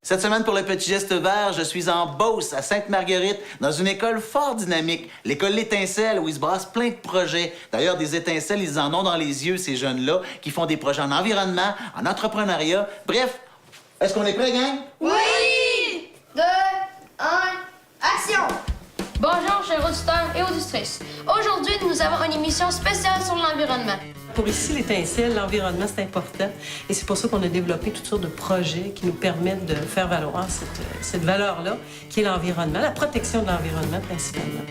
Cette semaine, pour le Petit Geste Vert, je suis en Beauce, à Sainte-Marguerite, dans une école fort dynamique, l'école L'Étincelle, où ils se brassent plein de projets. D'ailleurs, des étincelles, ils en ont dans les yeux, ces jeunes-là, qui font des projets en environnement, en entrepreneuriat. Bref, est-ce qu'on est prêts, gang? Oui! 2, 1, action! Bonjour, chers auditeurs et auditrices. Aujourd'hui, nous avons une émission spéciale sur l'environnement. Pour ici, l'Étincelle, l'environnement, c'est important. Et c'est pour ça qu'on a développé toutes sortes de projets qui nous permettent de faire valoir cette valeur-là, qui est l'environnement, la protection de l'environnement principalement.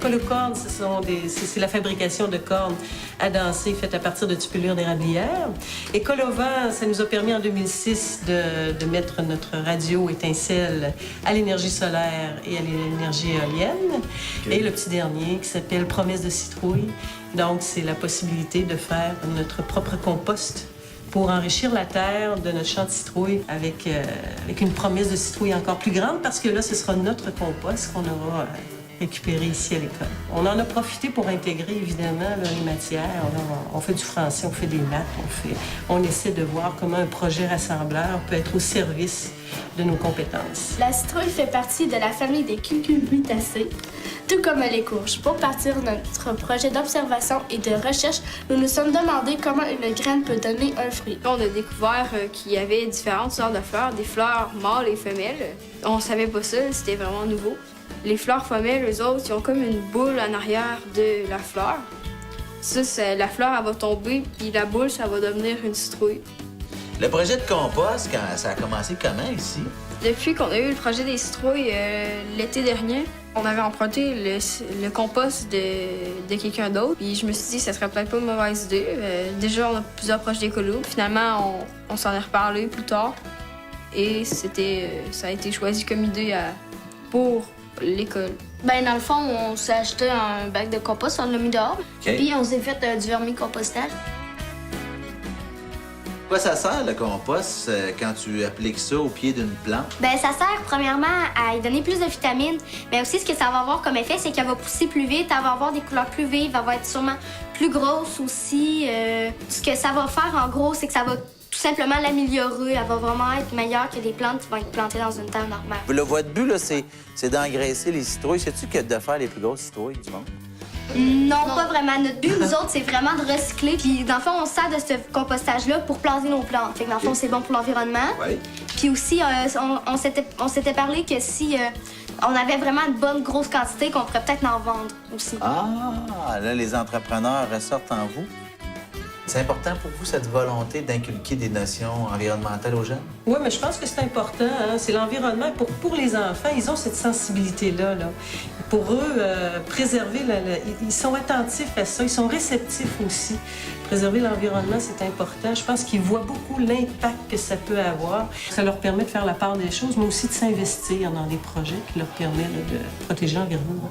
Les cordes, c'est la fabrication de cordes à danser faites à partir de tupelures d'érablière. Et Colovent, ça nous a permis en 2006 de mettre notre radio Étincelle à l'énergie solaire et à l'énergie éolienne. Okay. Et le petit dernier qui s'appelle Promesse de citrouille. Donc, c'est la possibilité de faire notre propre compost pour enrichir la terre de notre champ de citrouille avec une promesse de citrouille encore plus grande parce que là, ce sera notre compost qu'on aura récupéré ici à l'école. On en a profité pour intégrer, évidemment, là, les matières. On fait du français, on fait des maths, on essaie de voir comment un projet rassembleur peut être au service de nos compétences. La citrouille fait partie de la famille des cucurbitacées, tout comme les courges. Pour partir de notre projet d'observation et de recherche, nous nous sommes demandé comment une graine peut donner un fruit. On a découvert qu'il y avait différentes sortes de fleurs, des fleurs mâles et femelles. On savait pas ça, c'était vraiment nouveau. Les fleurs femelles, eux autres, ils ont comme une boule en arrière de la fleur. Ça, la fleur, elle va tomber, puis la boule, ça va devenir une citrouille. Le projet de compost, ça a commencé comment ici? Depuis qu'on a eu le projet des citrouilles l'été dernier, on avait emprunté le compost de quelqu'un d'autre. Puis je me suis dit que ça serait peut-être pas une mauvaise idée. Déjà, on a plusieurs projets écolos. Finalement, on s'en est reparlé plus tard. Et ça a été choisi comme idée pour l'école. Ben dans le fond, on s'est acheté un bac de compost, on l'a mis dehors. Okay. Puis on s'est fait du vermicompostage. Quoi ça sert, le compost, quand tu appliques ça au pied d'une plante? Bien, ça sert premièrement à y donner plus de vitamines, mais aussi ce que ça va avoir comme effet, c'est qu'elle va pousser plus vite, elle va avoir des couleurs plus vives, elle va être sûrement plus grosse aussi. Ce que ça va faire, en gros, c'est que ça va tout simplement l'améliorer. Elle va vraiment être meilleure que des plantes qui vont être plantées dans une terre normale. Votre but, là, c'est d'engraisser les citrouilles. Sais-tu que de faire les plus grosses citrouilles du monde? Non, pas vraiment. Notre but, nous autres, c'est vraiment de recycler. Puis, dans le fond, on sert de ce compostage-là pour planter nos plantes. Fait que, dans le fond, c'est bon pour l'environnement. Oui. Puis aussi, on s'était parlé que si on avait vraiment une bonne grosse quantité, qu'on pourrait peut-être en vendre aussi. Ah, là, les entrepreneurs ressortent en vous. C'est important pour vous, cette volonté d'inculquer des notions environnementales aux jeunes? Oui, mais je pense que c'est important. Hein? C'est l'environnement. Pour les enfants, ils ont cette sensibilité-là. Là. Pour eux, préserver... ils sont attentifs à ça. Ils sont réceptifs aussi. Préserver l'environnement, c'est important. Je pense qu'ils voient beaucoup l'impact que ça peut avoir. Ça leur permet de faire la part des choses, mais aussi de s'investir dans des projets qui leur permettent de protéger l'environnement.